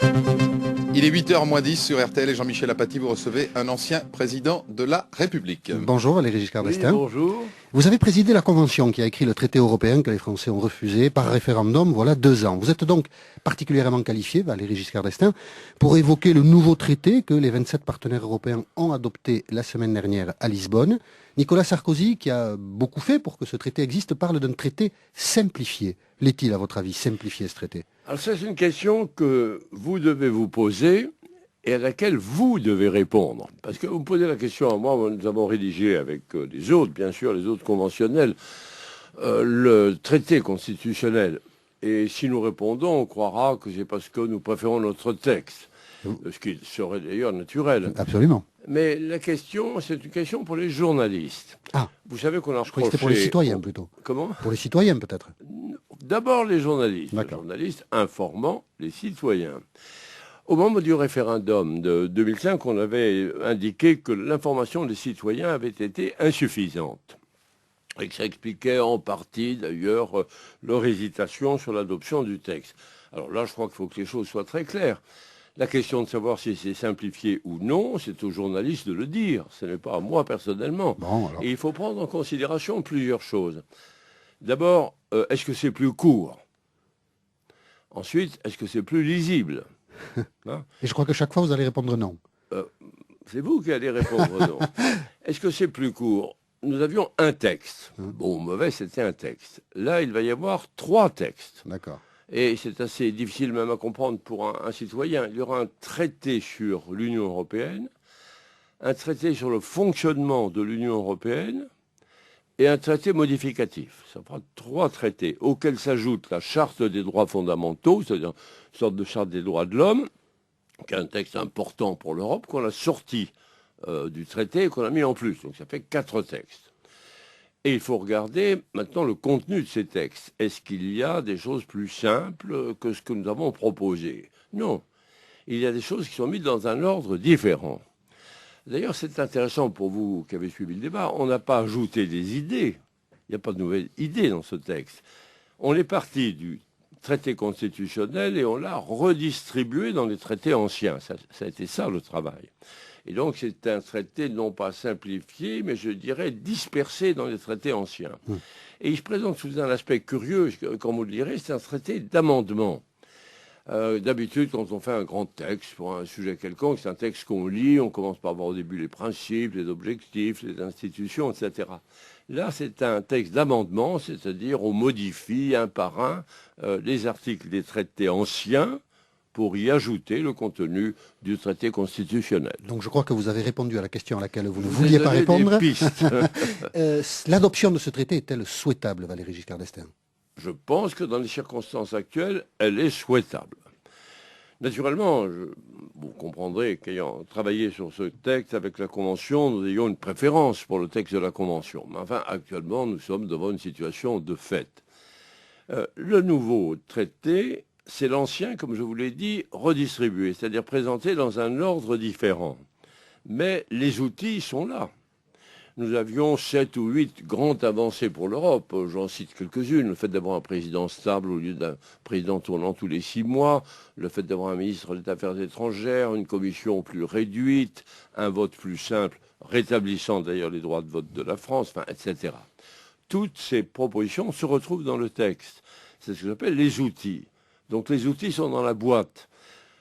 Il est 8h moins 10 sur RTL et Jean-Michel Apathy, vous recevez un ancien président de la République. Bonjour Valéry Giscard d'Estaing. Oui, bonjour. Vous avez présidé la Convention qui a écrit le traité européen que les Français ont refusé par référendum, voilà 2 ans. Vous êtes donc particulièrement qualifié, Valéry Giscard d'Estaing, pour évoquer le nouveau traité que les 27 partenaires européens ont adopté la semaine dernière à Lisbonne. Nicolas Sarkozy, qui a beaucoup fait pour que ce traité existe, parle d'un traité simplifié. L'est-il, à votre avis, simplifié ce traité ? Alors ça, c'est une question que vous devez vous poser et à laquelle vous devez répondre. Parce que vous me posez la question à moi, nous avons rédigé avec les autres, bien sûr, les autres conventionnels, le traité constitutionnel. Et si nous répondons, on croira que c'est parce que nous préférons notre texte, ce qui serait d'ailleurs naturel. Absolument. Mais la question, c'est une question pour les journalistes. Ah. Vous savez qu'on a reproché... Je croyais que c'était pour les citoyens plutôt. Comment ? Pour les citoyens peut-être. D'abord les journalistes. Les journalistes informant les citoyens. Au moment du référendum de 2005, on avait indiqué que l'information des citoyens avait été insuffisante. Et que ça expliquait en partie, d'ailleurs, leur hésitation sur l'adoption du texte. Alors là, je crois qu'il faut que les choses soient très claires. La question de savoir si c'est simplifié ou non, c'est aux journalistes de le dire. Ce n'est pas à moi personnellement. Bon, alors. Et il faut prendre en considération plusieurs choses. D'abord, est-ce que c'est plus court ? Ensuite, est-ce que c'est plus lisible ? Hein ? Et je crois que chaque fois, vous allez répondre non. C'est vous qui allez répondre non. Est-ce que c'est plus court ? Nous avions un texte. Bon, mauvais, c'était un texte. Là, il va y avoir 3 textes. D'accord. Et c'est assez difficile même à comprendre pour un citoyen. Il y aura un traité sur l'Union européenne, un traité sur le fonctionnement de l'Union européenne et un traité modificatif. Ça fera 3 traités auxquels s'ajoute la Charte des droits fondamentaux, c'est-à-dire une sorte de Charte des droits de l'homme, qui est un texte important pour l'Europe, qu'on a sorti du traité et qu'on a mis en plus. Donc ça fait 4 textes. Et il faut regarder maintenant le contenu de ces textes. Est-ce qu'il y a des choses plus simples que ce que nous avons proposé ? Non. Il y a des choses qui sont mises dans un ordre différent. D'ailleurs, c'est intéressant pour vous qui avez suivi le débat. On n'a pas ajouté des idées. Il n'y a pas de nouvelles idées dans ce texte. On est parti du traité constitutionnel et on l'a redistribué dans les traités anciens. Ça a été ça le travail. Et donc, c'est un traité non pas simplifié, mais je dirais dispersé dans les traités anciens. Et il se présente sous un aspect curieux, comme vous le direz, c'est un traité d'amendement. D'habitude, quand on fait un grand texte pour un sujet quelconque, c'est un texte qu'on lit, on commence par voir au début les principes, les objectifs, les institutions, etc. Là, c'est un texte d'amendement, c'est-à-dire on modifie un par un les articles des traités anciens, pour y ajouter le contenu du traité constitutionnel. Donc je crois que vous avez répondu à la question à laquelle vous ne vouliez pas répondre. L'adoption de ce traité est-elle souhaitable, Valéry Giscard d'Estaing ? Je pense que dans les circonstances actuelles, elle est souhaitable. Naturellement, vous comprendrez qu'ayant travaillé sur ce texte avec la Convention, nous ayons une préférence pour le texte de la Convention. Mais enfin, actuellement, nous sommes devant une situation de fait. Le nouveau traité, c'est l'ancien, comme je vous l'ai dit, redistribué, c'est-à-dire présenté dans un ordre différent. Mais les outils sont là. Nous avions 7 ou 8 grandes avancées pour l'Europe. J'en cite quelques-unes. Le fait d'avoir un président stable au lieu d'un président tournant tous les 6 mois, le fait d'avoir un ministre des Affaires étrangères, une commission plus réduite, un vote plus simple, rétablissant d'ailleurs les droits de vote de la France, enfin, etc. Toutes ces propositions se retrouvent dans le texte. C'est ce que j'appelle les outils. Donc les outils sont dans la boîte.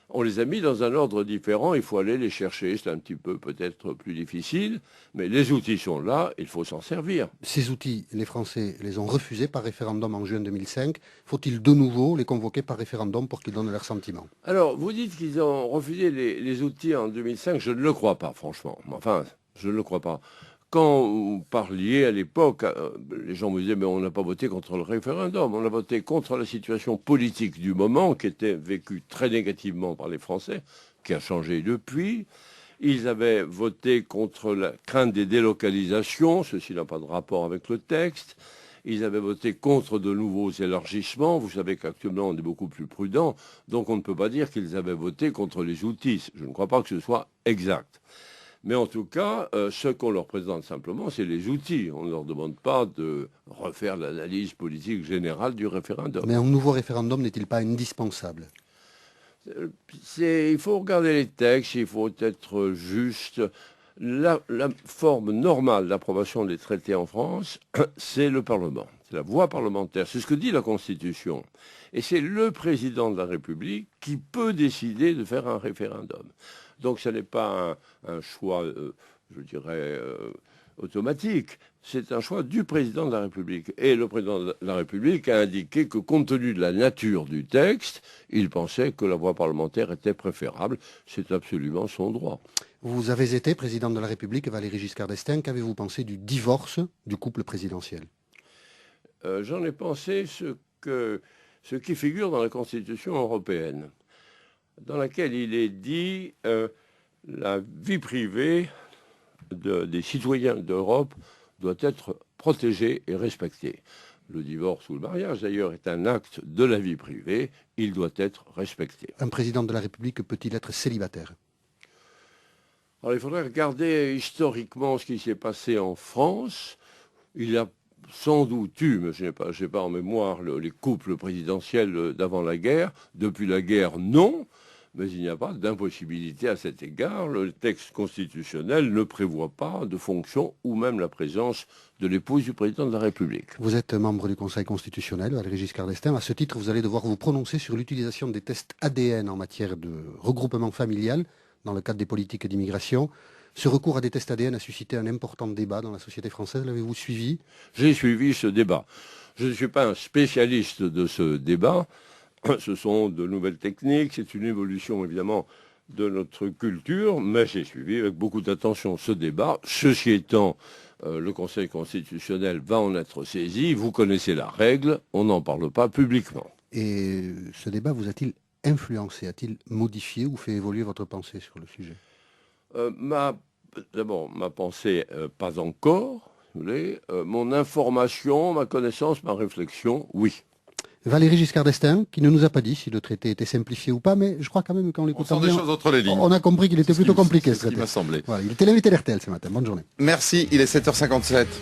On les a mis dans un ordre différent, il faut aller les chercher. C'est un petit peu peut-être plus difficile, mais les outils sont là, il faut s'en servir. Ces outils, les Français les ont refusés par référendum en juin 2005. Faut-il de nouveau les convoquer par référendum pour qu'ils donnent leur sentiment ? Alors, vous dites qu'ils ont refusé les outils en 2005, je ne le crois pas, franchement. Enfin, je ne le crois pas. Quand vous parliez à l'époque, les gens me disaient « mais on n'a pas voté contre le référendum, on a voté contre la situation politique du moment qui était vécue très négativement par les Français, qui a changé depuis. Ils avaient voté contre la crainte des délocalisations, ceci n'a pas de rapport avec le texte. Ils avaient voté contre de nouveaux élargissements. Vous savez qu'actuellement on est beaucoup plus prudent, donc on ne peut pas dire qu'ils avaient voté contre les outils. Je ne crois pas que ce soit exact. Mais en tout cas, ce qu'on leur présente simplement, c'est les outils. On ne leur demande pas de refaire l'analyse politique générale du référendum. Mais un nouveau référendum n'est-il pas indispensable ? Il faut regarder les textes, il faut être juste. La forme normale d'approbation des traités en France, c'est le Parlement. C'est la voie parlementaire. C'est ce que dit la Constitution. Et c'est le président de la République qui peut décider de faire un référendum. Donc ce n'est pas un choix, je dirais, automatique. C'est un choix du président de la République. Et le président de la République a indiqué que, compte tenu de la nature du texte, il pensait que la voie parlementaire était préférable. C'est absolument son droit. Vous avez été président de la République, Valéry Giscard d'Estaing. Qu'avez-vous pensé du divorce du couple présidentiel? J'en ai pensé ce qui figure dans la Constitution européenne, dans laquelle il est dit la vie privée des citoyens d'Europe doit être protégée et respectée. Le divorce ou le mariage, d'ailleurs, est un acte de la vie privée. Il doit être respecté. Un président de la République peut-il être célibataire? Alors, il faudrait regarder historiquement ce qui s'est passé en France. Il y a sans doute eu, mais je n'ai pas en mémoire les couples présidentiels d'avant la guerre. Depuis la guerre, non. Mais il n'y a pas d'impossibilité à cet égard. Le texte constitutionnel ne prévoit pas de fonction ou même la présence de l'épouse du président de la République. Vous êtes membre du Conseil constitutionnel, Valéry Giscard d'Estaing. À ce titre, vous allez devoir vous prononcer sur l'utilisation des tests ADN en matière de regroupement familial dans le cadre des politiques d'immigration. Ce recours à des tests ADN a suscité un important débat dans la société française. L'avez-vous suivi? J'ai suivi ce débat. Je ne suis pas un spécialiste de ce débat. Ce sont de nouvelles techniques, c'est une évolution évidemment de notre culture, mais j'ai suivi avec beaucoup d'attention ce débat. Ceci étant, le Conseil constitutionnel va en être saisi, vous connaissez la règle, on n'en parle pas publiquement. Et ce débat vous a-t-il influencé, a-t-il modifié ou fait évoluer votre pensée sur le sujet? D'abord, ma pensée, pas encore, si vous voulez. Mon information, ma connaissance, ma réflexion, oui. Valéry Giscard d'Estaing, qui ne nous a pas dit si le traité était simplifié ou pas, mais je crois quand même qu'en l'écoutant bien, entre les lignes. on a compris qu'il était plutôt compliqué ce C'est ce qui traité. m'a semblé. Voilà, il était l'invité d'RTL ce matin. Bonne journée. Merci, il est 7h57.